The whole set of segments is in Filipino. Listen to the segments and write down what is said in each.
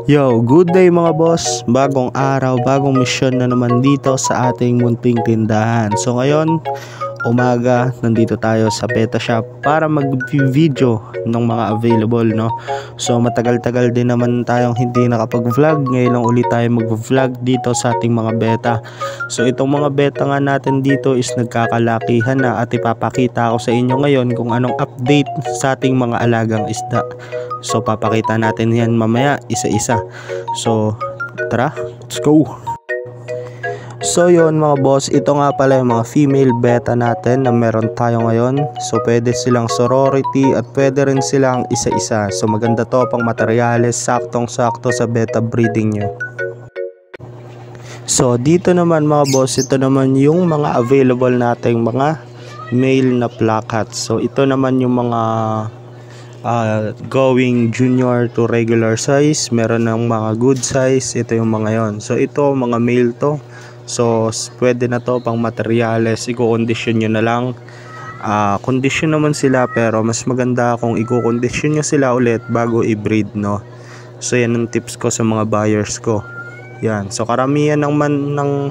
Yo, good day mga boss. Bagong araw, bagong misyon na naman dito sa ating munting tindahan. So ngayon, umaga, nandito tayo sa beta shop para mag-video ng mga available, no. So matagal-tagal din naman tayong hindi nakapag-vlog. Ngayon lang ulit tayo mag-vlog dito sa ating mga beta. So itong mga beta nga natin dito is nagkakalakihan na at ipapakita ko sa inyo ngayon kung anong update sa ating mga alagang isda. So papakita natin yan mamaya isa-isa. So tara, let's go. So yun mga boss, ito nga pala yung mga female beta natin na meron tayo ngayon. So pwede silang sorority at pwede rin silang isa-isa. So maganda to pang materyales, saktong-sakto sa beta breeding nyo. So dito naman mga boss, ito naman yung mga available nating mga male na black cats. So ito naman yung mga going junior to regular size. Meron ng mga good size. Ito yung mga yon. So ito mga male to. So pwede na to pang materyales. I-condition nyo na lang. Condition naman sila, pero mas maganda kung i-condition nyo sila ulit bago i-breed, no. So yan ang tips ko sa mga buyers ko. Yan. So karamihan ng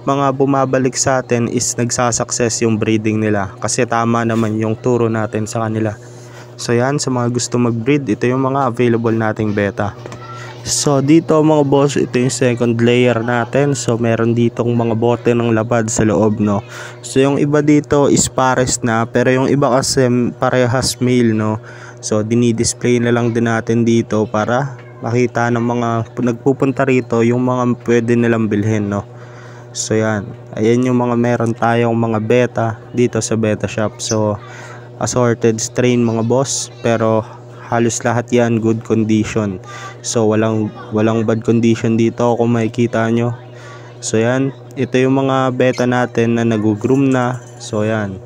mga bumabalik sa atin is nagsasucess yung breeding nila, kasi tama naman yung turo natin sa kanila. So yan, sa mga gusto mag-breed, ito yung mga available nating beta. So dito mga boss, ito yung second layer natin. So meron ditong mga bote ng labad sa loob, no. So yung iba dito is pares na, pero yung iba kasi parehas male, no. So dinidisplay na lang din natin dito para makita ng mga nagpupunta rito yung mga pwede nilang bilhin, no. So yan, ayan yung mga meron tayong mga beta dito sa beta shop. So assorted strain mga boss, pero halos lahat yan good condition. So walang bad condition dito kung makikita nyo. So yan, ito yung mga beta natin na nag-groom na. So yan,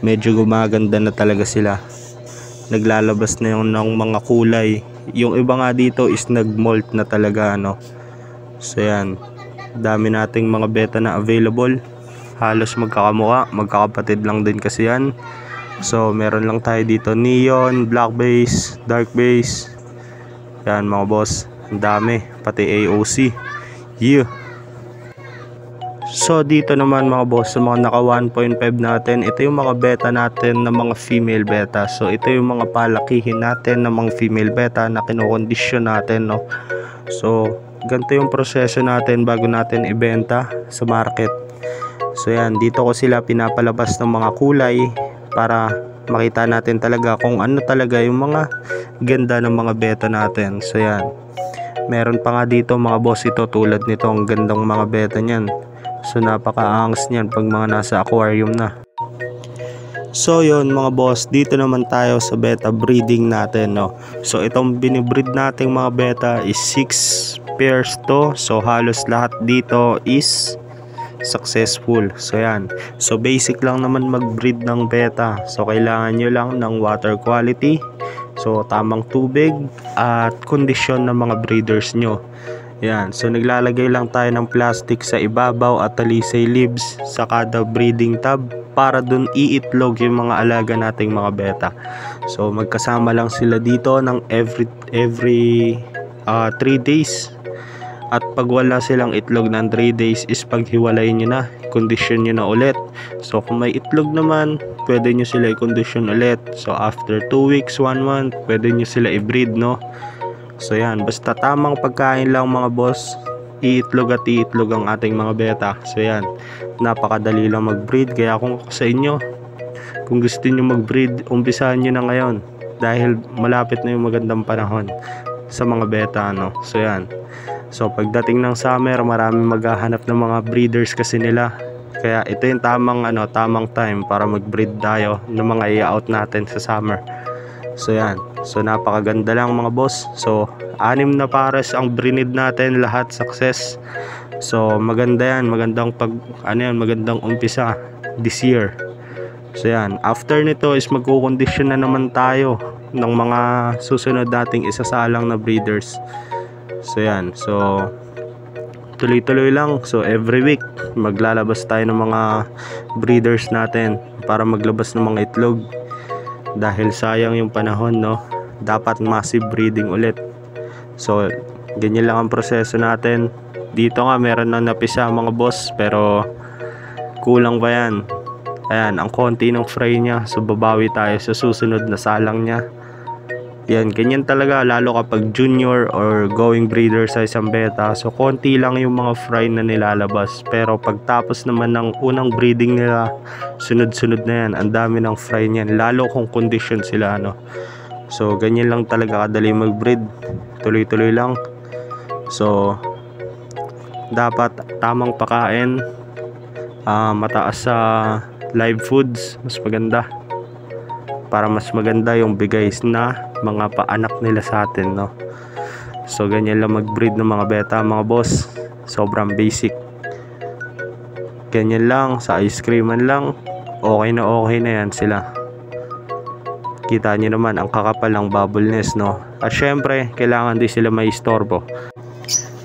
medyo gumaganda na talaga sila. Naglalabas na yung ng mga kulay. Yung iba nga dito is nag-molt na talaga, ano. So yan, dami nating mga beta na available. Halos magkakamukha, magkakapatid lang din kasi yan. So meron lang tayo dito neon, black base, dark base. Yan mga boss, ang dami, pati AOC. Yeah. So dito naman mga boss, sa mga naka 1.5 natin, ito yung mga beta natin na mga female beta. So ito yung mga palakihin natin na mga female beta na kinokondisyon natin, no. So ganito yung proseso natin bago natin ibenta sa market. So yan, dito ko sila pinapalabas ng mga kulay para makita natin talaga kung ano talaga yung mga ganda ng mga beta natin. So yan, meron pa nga dito mga boss, ito tulad nito, ang gandang mga beta nyan. So napakaangas nyan pag mga nasa aquarium na. So yun mga boss, dito naman tayo sa beta breeding natin, no. So itong binibreed nating mga beta is 6 pairs to. So halos lahat dito is successful. So yan, so basic lang naman mag-breed ng beta. So kailangan nyo lang ng water quality, so tamang tubig at kondisyon ng mga breeders nyo. Yan, so naglalagay lang tayo ng plastic sa ibabaw at talisay leaves sa kada breeding tub para dun iitlog yung mga alaga nating mga beta. So magkasama lang sila dito ng every 3 days. At pag wala silang itlog ng 3 days is paghiwalay nyo na, condition nyo na ulit. So kung may itlog naman, pwede nyo sila i-condition ulit. So after 2 weeks, 1 month, pwede nyo sila i-breed, no. So yan, basta tamang pagkain lang mga boss, iitlog at iitlog ang ating mga beta. So yan, napakadali lang mag-breed. Kaya kung sa inyo, kung gusto nyo mag-breed, umpisahan nyo na ngayon, dahil malapit na yung magandang panahon sa mga beta, no. So yan, so pagdating ng summer, maraming maghahanap ng mga breeders kasi nila. Kaya ito yung tamang time para mag-breed tayo ng mga i-out natin sa summer. So yan, so napakaganda lang mga boss. So 6 na pares ang breed natin, lahat success. So maganda yan, magandang magandang umpisa this year. So yan, after nito is magkukondisyon na naman tayo ng mga susunod nating isasalang na breeders. So yan, so tuloy-tuloy lang. So every week maglalabas tayo ng mga breeders natin para maglabas ng mga itlog, dahil sayang yung panahon, no. Dapat massive breeding ulit. So Ganyan lang ang proseso natin. Dito nga meron na napisa mga boss, pero kulang pa yan. Ayan, ang konti ng fry niya. So babawi tayo sa susunod na salang niya. Yan, ganyan talaga lalo kapag junior or going breeder sa isang beta. So konti lang yung mga fry na nilalabas. Pero pagtapos naman ng unang breeding nila, sunod-sunod na yan. Ang dami ng fry niyan, lalo kung condition sila, no. So ganyan lang talaga kadali mag-breed. Tuloy-tuloy lang. So dapat tamang pakain, mataas sa live foods, mas maganda. Para mas maganda yung bigay na mga paanak nila sa atin, no. So ganyan lang mag-breed ng mga beta mga boss. Sobrang basic. Ganyan lang, sa ice creaman lang, okay na yan sila. Kita nyo naman ang kakapal ng bubble nest, no. At syempre kailangan din sila may istorbo.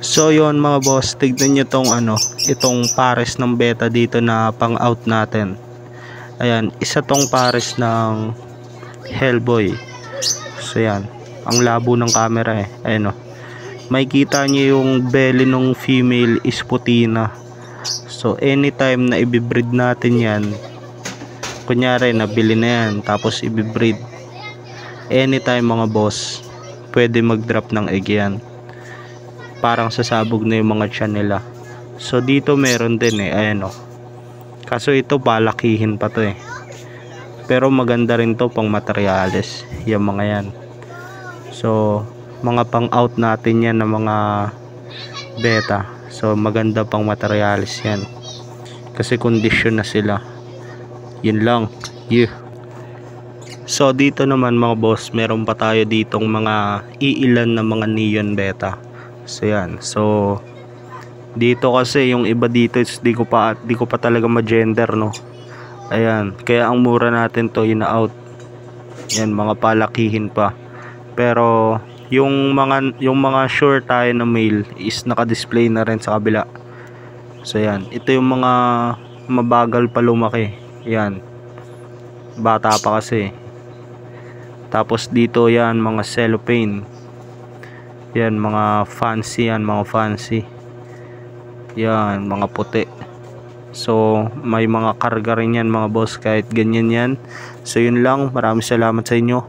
So yon mga boss, tignan nyo tong itong pares ng beta dito na pang out natin. Ayan, isa tong pares ng Hellboy. So yan, ang labo ng camera Ayan, may kita nyo yung belly ng female is puti na. So anytime na ibibreed natin yan, kunyari nabili na yan tapos ibibreed, anytime mga boss, pwede mag-drop ng egg yan. Parang sasabog na yung mga tiyan nila. So dito meron din ayan kaso ito palakihin pa to pero maganda rin to pang materyales yung mga yan. So mga pang out natin yan ng mga beta. So maganda pang materyales yan kasi kondisyon na sila. Yun lang. So dito naman mga boss, meron pa tayo ditong mga iilan na mga neon beta. So yan. So dito kasi yung iba dito di ko pa talaga ma-gender, no. Ayan, kaya ang mura natin to ina-out. Yan, mga palakihin pa. Pero yung mga sure tayo na male is naka-display na rin sa kabila. So yan, ito yung mga mabagal pa lumaki. Yan, bata pa kasi. Tapos dito yan, mga cellophane. Yan, mga fancy yan, mga puti. So may mga karga rin yan mga boss kahit ganyan yan. So yun lang, maraming salamat sa inyo.